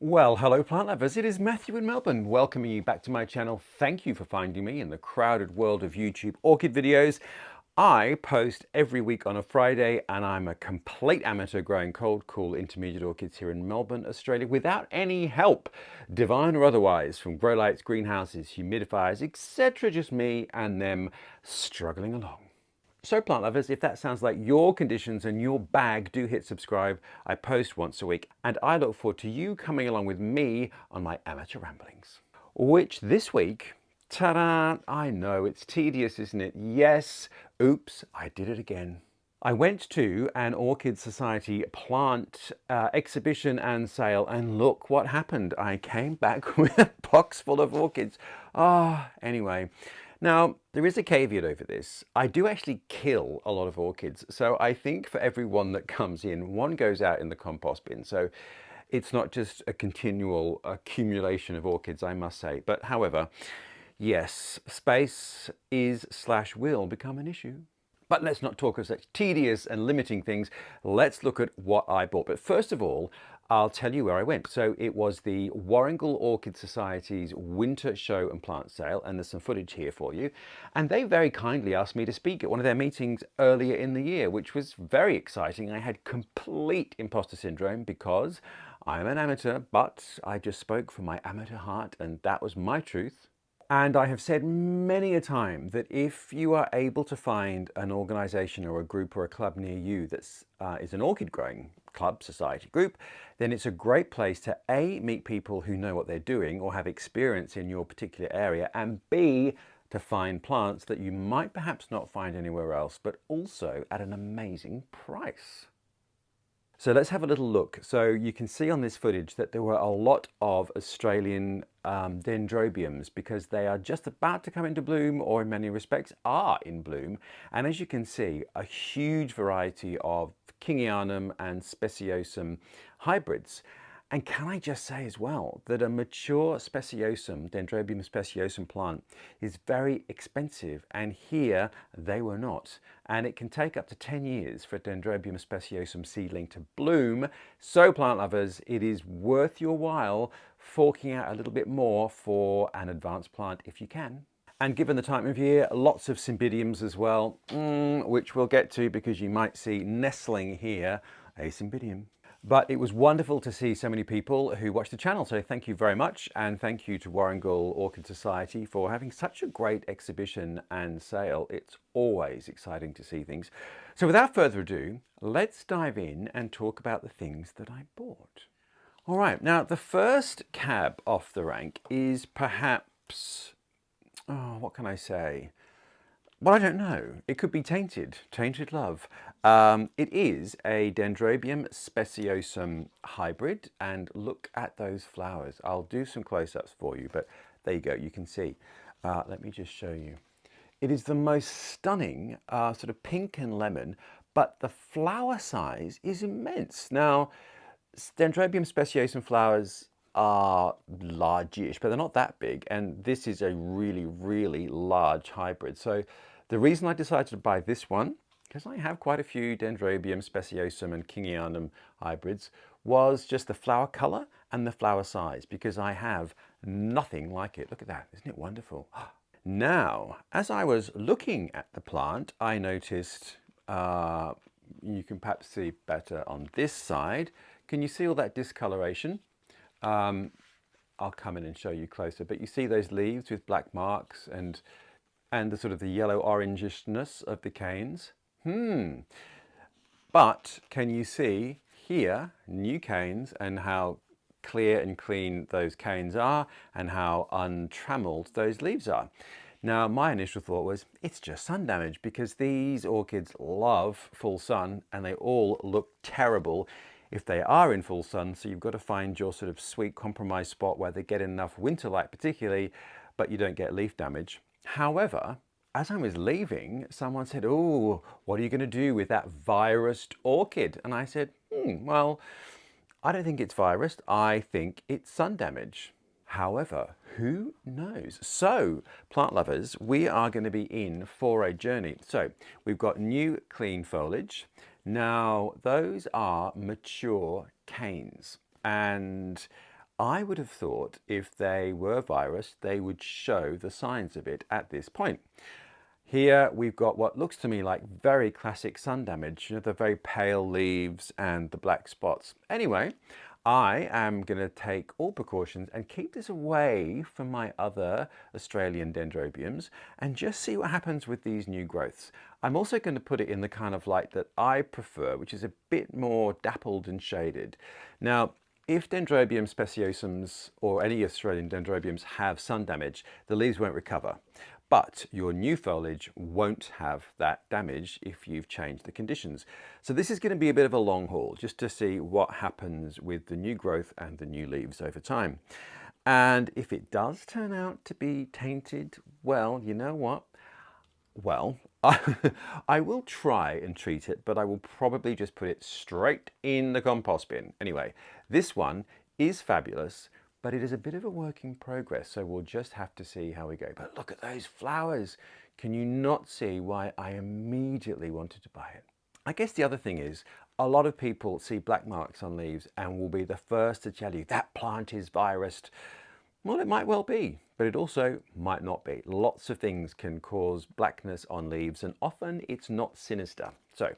Well, hello plant lovers, it is Matthew in Melbourne, welcoming you back to my channel. Thank you for finding me in the crowded world of YouTube orchid videos. I post every week on a Friday and I'm a complete amateur growing cold, cool, intermediate orchids here in Melbourne, Australia, without any help, divine or otherwise, from grow lights, greenhouses, humidifiers, etc. Just me and them struggling along. So plant lovers, if that sounds like your conditions and your bag, do hit subscribe. I post once a week and I look forward to you coming along with me on my amateur ramblings. Which this week, ta-da, I know it's tedious, isn't it? Yes, oops, I did it again. I went to an Orchid Society plant exhibition and sale and look what happened. I came back with a box full of orchids. Anyway. Now, there is a caveat over this. I do actually kill a lot of orchids. So I think for every one that comes in, one goes out in the compost bin. So it's not just a continual accumulation of orchids, I must say. But however, yes, space is/will become an issue. But let's not talk of such tedious and limiting things. Let's look at what I bought. But first of all, I'll tell you where I went. So it was the Warringal Orchid Society's winter show and plant sale, and there's some footage here for you. And they very kindly asked me to speak at one of their meetings earlier in the year, which was very exciting. I had complete imposter syndrome because I'm an amateur, but I just spoke from my amateur heart, and that was my truth. And I have said many a time that if you are able to find an organization or a group or a club near you that is an orchid growing club, society, group, then it's a great place to A, meet people who know what they're doing or have experience in your particular area, and B, to find plants that you might perhaps not find anywhere else, but also at an amazing price. So let's have a little look. So you can see on this footage that there were a lot of Australian Dendrobiums because they are just about to come into bloom, or in many respects are in bloom. And as you can see, a huge variety of Kingianum and speciosum hybrids. And can I just say as well that a mature speciosum, Dendrobium speciosum plant is very expensive, and here they were not. And it can take up to 10 years for a Dendrobium speciosum seedling to bloom. So plant lovers, it is worth your while forking out a little bit more for an advanced plant if you can. And given the time of year, lots of Cymbidiums as well, which we'll get to because you might see nestling here a Cymbidium. But it was wonderful to see so many people who watched the channel, so thank you very much, and thank you to Warringal Orchid Society for having such a great exhibition and sale. It's always exciting to see things. So without further ado, let's dive in and talk about the things that I bought. All right, now the first cab off the rank is perhaps, what can I say? Well, I don't know. It could be tainted love. It is a Dendrobium speciosum hybrid, and look at those flowers. I'll do some close-ups for you, but there you go, you can see. Let me just show you. It is the most stunning sort of pink and lemon, but the flower size is immense. Now, Dendrobium speciosum flowers are large-ish, but they're not that big, and this is a really, really large hybrid. So the reason I decided to buy this one, because I have quite a few Dendrobium speciosum and Kingianum hybrids, was just the flower color and the flower size, because I have nothing like it. Look at that, isn't it wonderful? Now, as I was looking at the plant, I noticed, you can perhaps see better on this side. Can you see all that discoloration? I'll come in and show you closer, but you see those leaves with black marks and the sort of the yellow orangishness of the canes. But can you see here new canes and how clear and clean those canes are and how untrammeled those leaves are? Now, my initial thought was it's just sun damage, because these orchids love full sun and they all look terrible if they are in full sun. So you've got to find your sort of sweet compromise spot where they get enough winter light particularly, but you don't get leaf damage. However, as I was leaving, someone said, "Oh, what are you going to do with that virused orchid?" And I said, well, I don't think it's virused. I think it's sun damage. However, who knows? So, plant lovers, we are going to be in for a journey. So, we've got new clean foliage. Now, those are mature canes, and I would have thought if they were virus, they would show the signs of it at this point. Here we've got what looks to me like very classic sun damage, you know, the very pale leaves and the black spots. Anyway, I am going to take all precautions and keep this away from my other Australian Dendrobiums and just see what happens with these new growths. I'm also going to put it in the kind of light that I prefer, which is a bit more dappled and shaded. Now, if Dendrobium speciosums or any Australian Dendrobiums have sun damage, the leaves won't recover. But your new foliage won't have that damage if you've changed the conditions. So this is going to be a bit of a long haul just to see what happens with the new growth and the new leaves over time. And if it does turn out to be tainted, well, you know what? Well, I will try and treat it, but I will probably just put it straight in the compost bin. Anyway, this one is fabulous, but it is a bit of a work in progress, so we'll just have to see how we go. But look at those flowers. Can you not see why I immediately wanted to buy it? I guess the other thing is, a lot of people see black marks on leaves and will be the first to tell you that plant is virused. Well, it might well be, but it also might not be. Lots of things can cause blackness on leaves, and often it's not sinister. So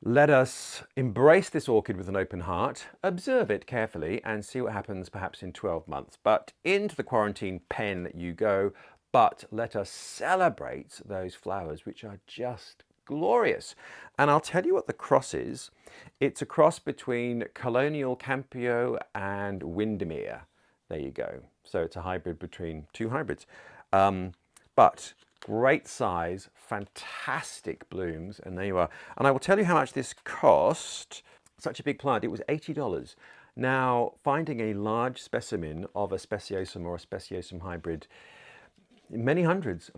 let us embrace this orchid with an open heart, observe it carefully, and see what happens perhaps in 12 months. But into the quarantine pen you go, but let us celebrate those flowers, which are just glorious. And I'll tell you what the cross is. It's a cross between Colonial, Campio and Windermere. There you go. So it's a hybrid between two hybrids. But great size, fantastic blooms, and there you are. And I will tell you how much this cost. Such a big plant, it was $80. Now, finding a large specimen of a speciosum or a speciosum hybrid, many hundreds.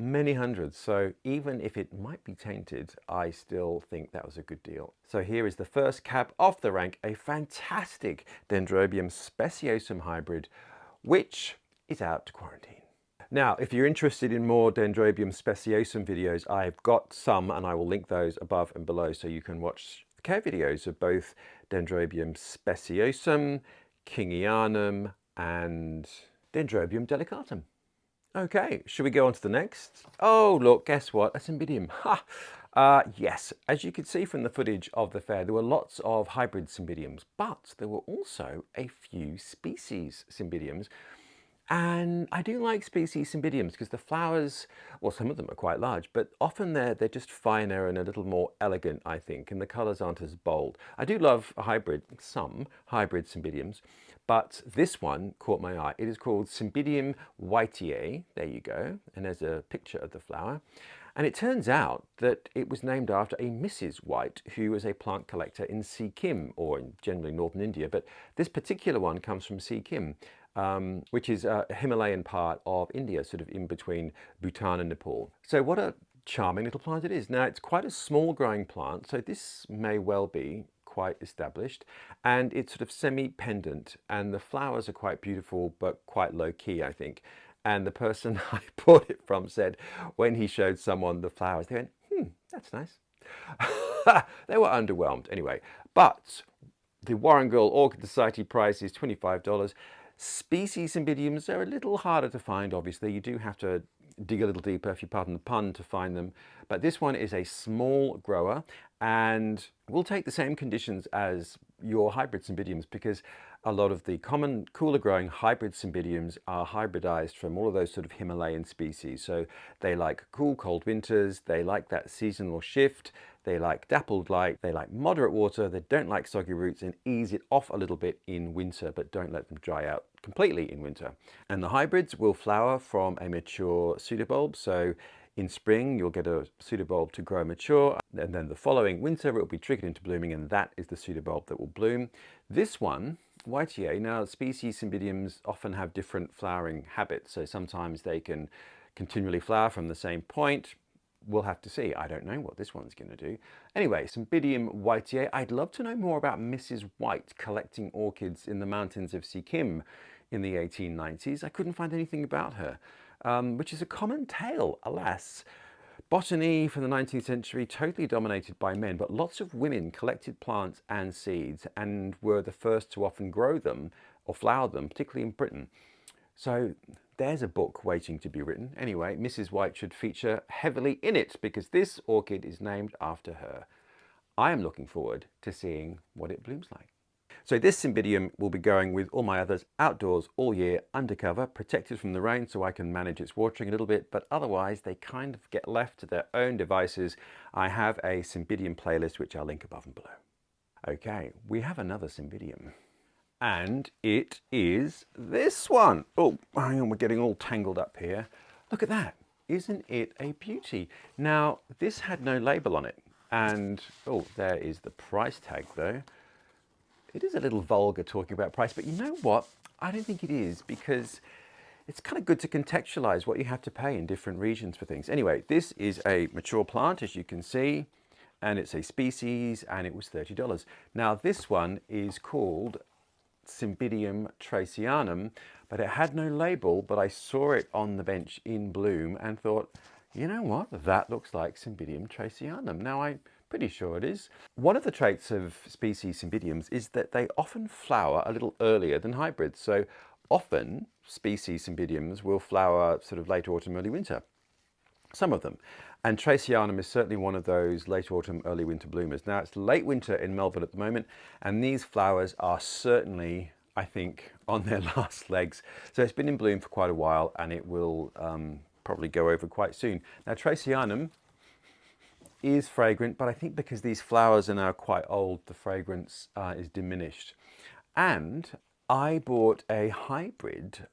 So even if it might be tainted, I still think that was a good deal. So here is the first cab off the rank, a fantastic Dendrobium speciosum hybrid, which is out to quarantine. Now, if you're interested in more Dendrobium speciosum videos, I've got some, and I will link those above and below so you can watch care videos of both Dendrobium speciosum, kingianum, and Dendrobium delicatum. Okay, should we go on to the next? Oh, look, guess what? A Cymbidium. Ha! Yes, as you could see from the footage of the fair, there were lots of hybrid Cymbidiums, but there were also a few species Cymbidiums. And I do like species Cymbidiums because the flowers, well, some of them are quite large, but often they're just finer and a little more elegant, I think, and the colours aren't as bold. I do love some hybrid Cymbidiums, but this one caught my eye. It is called Cymbidium whiteae. There you go. And there's a picture of the flower. And it turns out that it was named after a Mrs. White, who was a plant collector in Sikkim, or in generally northern India. But this particular one comes from Sikkim, which is a Himalayan part of India, sort of in between Bhutan and Nepal. So what a charming little plant it is. Now, it's quite a small growing plant, so this may well be quite established, and it's sort of semi-pendant, and the flowers are quite beautiful but quite low-key, I think. And the person I bought it from said when he showed someone the flowers, they went, that's nice. They were underwhelmed anyway. But the Warrengul Orchid Society price is $25. Species Cymbidiums are a little harder to find, obviously. You do have to dig a little deeper, if you pardon the pun, to find them. But this one is a small grower and will take the same conditions as your hybrid Cymbidiums, because a lot of the common cooler growing hybrid Cymbidiums are hybridized from all of those sort of Himalayan species. So they like cool, cold winters, they like that seasonal shift, they like dappled light, they like moderate water, they don't like soggy roots, and ease it off a little bit in winter, but don't let them dry out completely in winter. And the hybrids will flower from a mature pseudobulb. So in spring, you'll get a pseudobulb to grow mature, and then the following winter, it will be triggered into blooming, and that is the pseudobulb that will bloom. This one, whiteae, now species Cymbidiums often have different flowering habits, so sometimes they can continually flower from the same point. We'll have to see. I don't know what this one's going to do. Anyway, Cymbidium whiteae. I'd love to know more about Mrs. White collecting orchids in the mountains of Sikkim in the 1890s. I couldn't find anything about her, which is a common tale, alas. Botany for the 19th century, totally dominated by men, but lots of women collected plants and seeds and were the first to often grow them or flower them, particularly in Britain. So there's a book waiting to be written. Anyway, Mrs. White should feature heavily in it because this orchid is named after her. I am looking forward to seeing what it blooms like. So this Cymbidium will be going with all my others outdoors all year, undercover, protected from the rain so I can manage its watering a little bit, but otherwise they kind of get left to their own devices. I have a Cymbidium playlist which I'll link above and below. Okay, we have another Cymbidium. And it is this one. Oh, hang on, we're getting all tangled up here. Look at that. Isn't it a beauty? Now, this had no label on it. And, oh, there is the price tag though. It is a little vulgar talking about price, but you know what? I don't think it is, because it's kind of good to contextualize what you have to pay in different regions for things. Anyway, this is a mature plant, as you can see, and it's a species, and it was $30. Now, this one is called Cymbidium tracyanum, but it had no label, but I saw it on the bench in bloom and thought, you know what, that looks like Cymbidium tracyanum. Now, I'm pretty sure it is. One of the traits of species Cymbidiums is that they often flower a little earlier than hybrids. So often species Cymbidiums will flower sort of late autumn, early winter. Some of them. And tracyanum is certainly one of those late autumn, early winter bloomers. Now it's late winter in Melbourne at the moment, and these flowers are certainly, I think, on their last legs. So it's been in bloom for quite a while, and it will probably go over quite soon. Now tracyanum is fragrant, but I think because these flowers are now quite old, the fragrance is diminished. And I bought a hybrid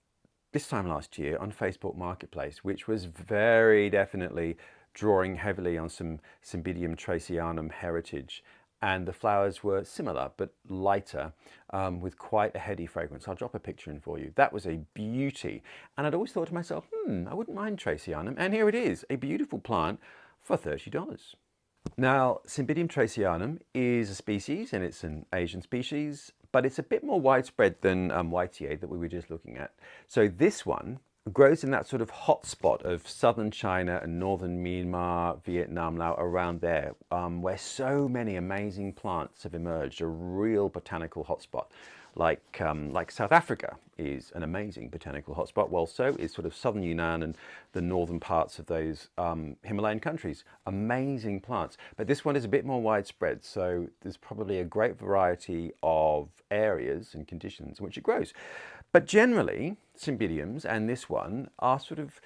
this time last year on Facebook Marketplace, which was very definitely drawing heavily on some Cymbidium tracyanum heritage. And the flowers were similar, but lighter, with quite a heady fragrance. I'll drop a picture in for you. That was a beauty. And I'd always thought to myself, I wouldn't mind tracyanum. And here it is, a beautiful plant for $30. Now, Cymbidium tracyanum is a species, and it's an Asian species, but it's a bit more widespread than whiteae that we were just looking at. So this one grows in that sort of hot spot of southern China and northern Myanmar, Vietnam, Laos, around there, where so many amazing plants have emerged, a real botanical hotspot. Like South Africa is an amazing botanical hotspot. Well, so is sort of southern Yunnan and the northern parts of those Himalayan countries. Amazing plants. But this one is a bit more widespread, so there's probably a great variety of areas and conditions in which it grows. But generally, Cymbidiums and this one are sort of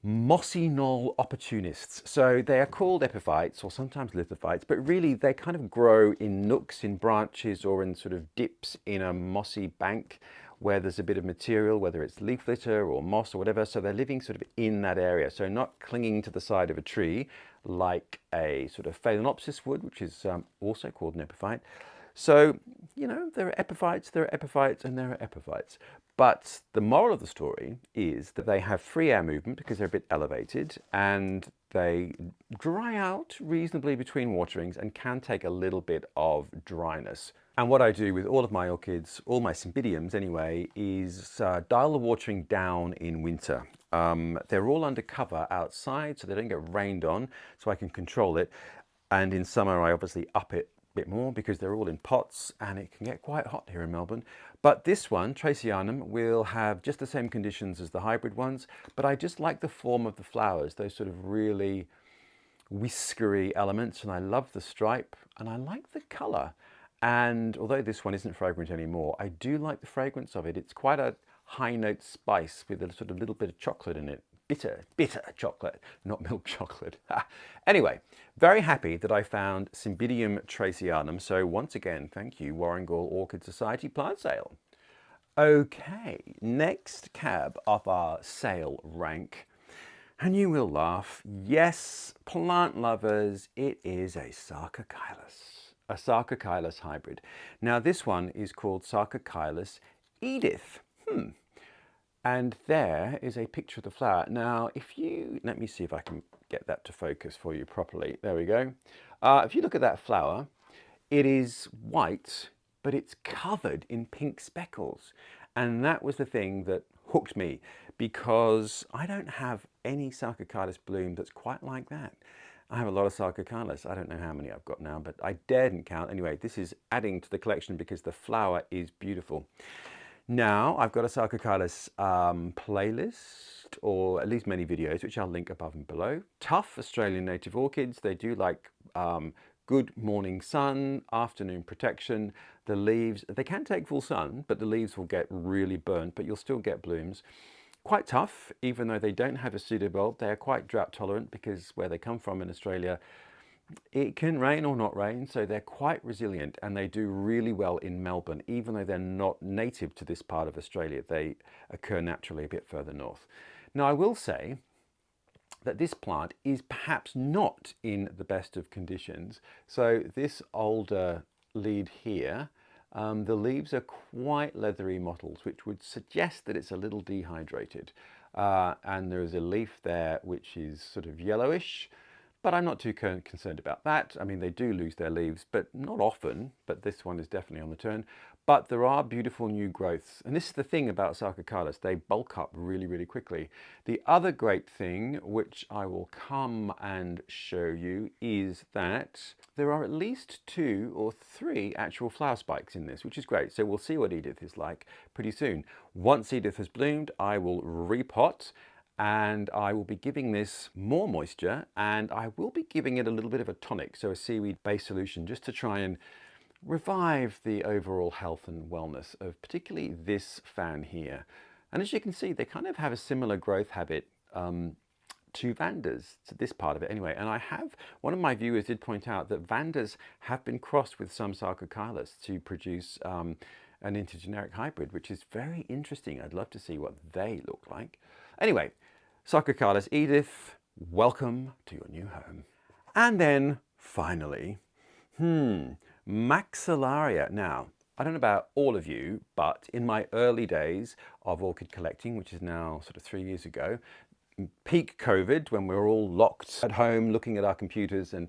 mossy knoll opportunists. So they are called epiphytes or sometimes lithophytes, but really they kind of grow in nooks, in branches, or in sort of dips in a mossy bank where there's a bit of material, whether it's leaf litter or moss or whatever. So they're living sort of in that area. So not clinging to the side of a tree like a sort of phalaenopsis would, which is also called an epiphyte. So, you know, there are epiphytes, and there are epiphytes. But the moral of the story is that they have free air movement because they're a bit elevated, and they dry out reasonably between waterings and can take a little bit of dryness. And what I do with all of my orchids, all my Cymbidiums anyway, is dial the watering down in winter. They're all under cover outside so they don't get rained on, so I can control it. And in summer I obviously up it bit more because they're all in pots and it can get quite hot here in Melbourne. But this one, tracyanum, will have just the same conditions as the hybrid ones, but I just like the form of the flowers, those sort of really whiskery elements, and I love the stripe and I like the colour. And although this one isn't fragrant anymore, I do like the fragrance of it. It's quite a high note spice with a sort of little bit of chocolate in it. Bitter chocolate, not milk chocolate. Anyway, very happy that I found Cymbidium tracyanum. So once again, thank you, Warrengall Orchid Society plant sale. Okay, next cab of our sale rank. And you will laugh. Yes, plant lovers, it is a Sarcochilus hybrid. Now this one is called Sarcochilus Edith. And there is a picture of the flower. Now, let me see if I can get that to focus for you properly. There we go. If you look at that flower, it is white, but it's covered in pink speckles. And that was the thing that hooked me, because I don't have any Sarcochilus bloom that's quite like that. I have a lot of Sarcochilus. I don't know how many I've got now, but I daren't count. Anyway, this is adding to the collection because the flower is beautiful. Now, I've got a Sarcochilus playlist, or at least many videos, which I'll link above and below. Tough Australian native orchids. They do like good morning sun, afternoon protection. The leaves, they can take full sun, but the leaves will get really burnt, but you'll still get blooms. Quite tough, even though they don't have a pseudobulb. They are quite drought tolerant because where they come from in Australia, it can rain or not rain, so they're quite resilient, and they do really well in Melbourne, even though they're not native to this part of Australia. They occur naturally a bit further north. Now, I will say that this plant is perhaps not in the best of conditions. So this older lead here, the leaves are quite leathery mottles, which would suggest that it's a little dehydrated. And there is a leaf there which is sort of yellowish, but I'm not too concerned about that. I mean, they do lose their leaves, but not often, but this one is definitely on the turn. But there are beautiful new growths. And this is the thing about Sarcochilus, they bulk up really, really quickly. The other great thing, which I will come and show you, is that there are at least 2 or 3 actual flower spikes in this, which is great. So we'll see what Edith is like pretty soon. Once Edith has bloomed, I will repot, and I will be giving this more moisture, and I will be giving it a little bit of a tonic, so a seaweed-based solution, just to try and revive the overall health and wellness of particularly this fan here. And as you can see, they kind of have a similar growth habit to Vandas, to this part of it anyway. And I have, one of my viewers did point out that Vandas have been crossed with some Sarcochilus to produce an intergeneric hybrid, which is very interesting. I'd love to see what they look like. Anyway, Sarcochilus Edith, welcome to your new home. And then finally, Maxillaria. Now, I don't know about all of you, but in my early days of orchid collecting, which is now sort of 3 years ago, peak COVID, when we were all locked at home looking at our computers and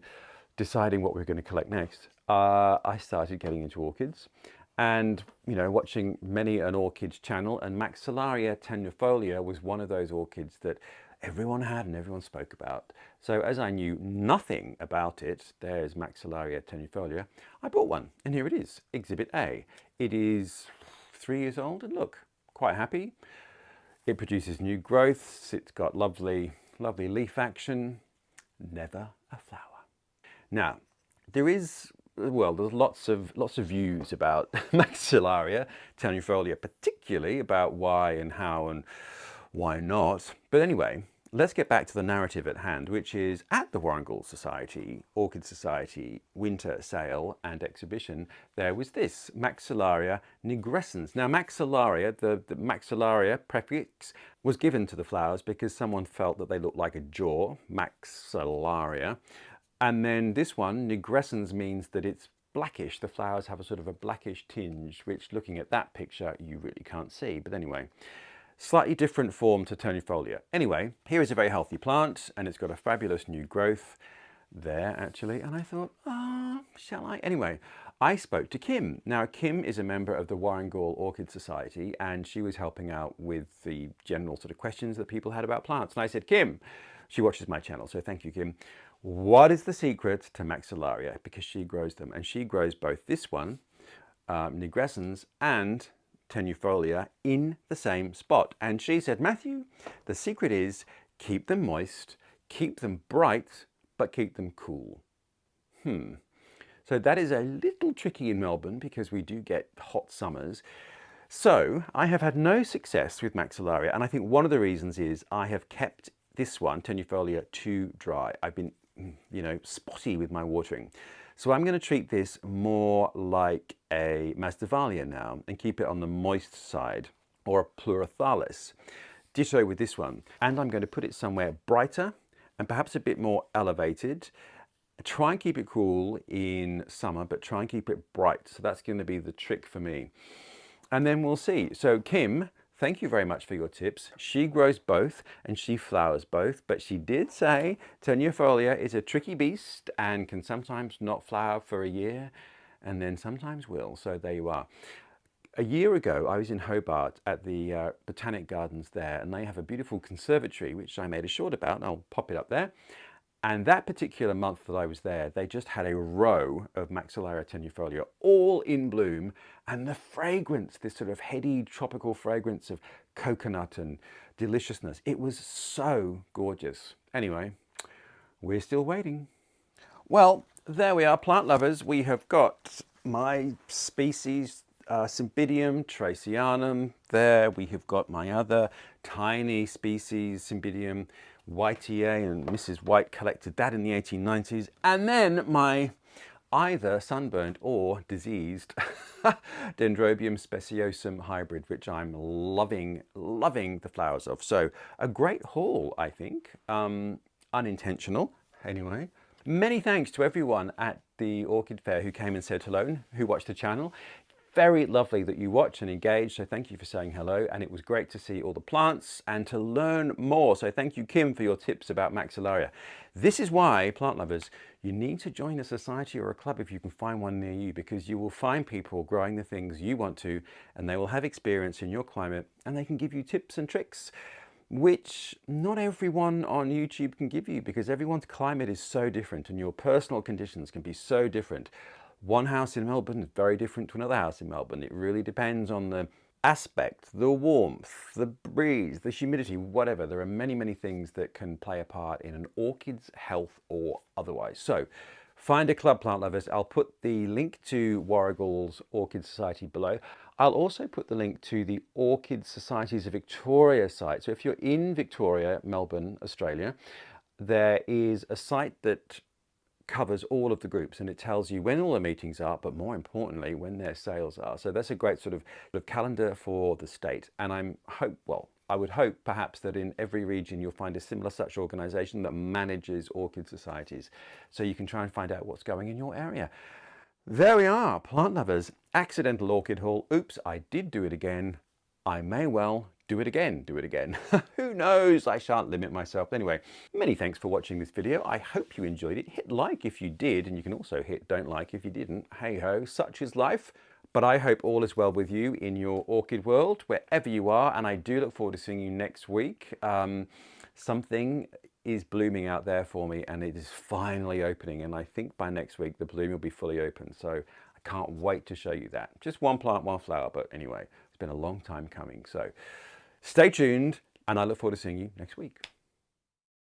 deciding what we were going to collect next, I started getting into orchids. And, you know, watching many an orchid channel, and Maxillaria tenuifolia was one of those orchids that everyone had and everyone spoke about. So as I knew nothing about it, there's Maxillaria tenuifolia, I bought one, and here it is, Exhibit A. It is 3 years old, and look, quite happy. It produces new growths, it's got lovely, lovely leaf action, never a flower. Now, there is, well, there's lots of views about Maxillaria tenuifolia, particularly about why and how and why not. But anyway, let's get back to the narrative at hand, which is at the Warrnambool Society, Orchid Society, winter sale and exhibition, there was this, Maxillaria nigrescens. Now, Maxillaria, the Maxillaria prefix was given to the flowers because someone felt that they looked like a jaw, Maxillaria. And then this one, nigrescens, means that it's blackish. The flowers have a sort of a blackish tinge, which looking at that picture, you really can't see. But anyway, slightly different form to tenuifolia. Anyway, here is a very healthy plant, and it's got a fabulous new growth there, actually. And I thought, shall I? Anyway, I spoke to Kim. Now, Kim is a member of the Warrnambool Orchid Society, and she was helping out with the general sort of questions that people had about plants. And I said, Kim, she watches my channel, so thank you, Kim. What is the secret to Maxillaria? Because she grows them, and she grows both this one, nigrescens, and tenuifolia in the same spot. And she said, Matthew, the secret is keep them moist, keep them bright, but keep them cool. So that is a little tricky in Melbourne because we do get hot summers. So I have had no success with Maxillaria, and I think one of the reasons is I have kept this one, tenuifolia, too dry. I've been, you know, spotty with my watering. So I'm going to treat this more like a Masdevallia now and keep it on the moist side, or a Pleurathalis. Ditto with this one. And I'm going to put it somewhere brighter and perhaps a bit more elevated. Try and keep it cool in summer, but try and keep it bright. So that's going to be the trick for me. And then we'll see. So Kim, thank you very much for your tips. She grows both and she flowers both, but she did say tenuifolia is a tricky beast and can sometimes not flower for a year and then sometimes will. So there you are. A year ago, I was in Hobart at the Botanic Gardens there, and they have a beautiful conservatory, which I made a short about, and I'll pop it up there. And that particular month that I was there, they just had a row of Maxillaria tenuifolia all in bloom. And the fragrance, this sort of heady tropical fragrance of coconut and deliciousness, it was so gorgeous. Anyway, we're still waiting. Well, there we are, plant lovers. We have got my species, Cymbidium, tracyanum. There we have got my other tiny species, Cymbidium, whiteae, and Mrs. White collected that in the 1890s. And then my either sunburnt or diseased Dendrobium speciosum hybrid, which I'm loving the flowers of. So a great haul, I think. Unintentional, anyway. Many thanks to everyone at the Orchid Fair who came and said hello, who watched the channel. Very lovely that you watch and engage, so thank you for saying hello. And it was great to see all the plants and to learn more. So thank you, Kim, for your tips about Maxillaria. This is why, plant lovers, you need to join a society or a club if you can find one near you, because you will find people growing the things you want to, and they will have experience in your climate, and they can give you tips and tricks which not everyone on YouTube can give you, because everyone's climate is so different and your personal conditions can be so different. One house in Melbourne is very different to another house in Melbourne. It really depends on the aspect, the warmth, the breeze, the humidity, whatever. There are many things that can play a part in an orchid's health or otherwise. So find a club, plant lovers. I'll put the link to Warrigal's Orchid Society below. I'll also put the link to the Orchid Societies of Victoria site. So if you're in Victoria, Melbourne, Australia, there is a site that covers all of the groups, and it tells you when all the meetings are, but more importantly, when their sales are. So that's a great sort of calendar for the state. And I would hope perhaps that in every region you'll find a similar such organisation that manages orchid societies, so you can try and find out what's going in your area. There we are, plant lovers. Accidental orchid haul. Oops, I did do it again. I may well do it again. Who knows? I shan't limit myself. Anyway, many thanks for watching this video. I hope you enjoyed it. Hit like if you did, and you can also hit don't like if you didn't. Hey ho, such is life. But I hope all is well with you in your orchid world, wherever you are, and I do look forward to seeing you next week. Something is blooming out there for me, and it is finally opening, and I think by next week the bloom will be fully open, so I can't wait to show you that. Just one plant, one flower, but anyway, it's been a long time coming, so stay tuned, and I look forward to seeing you next week.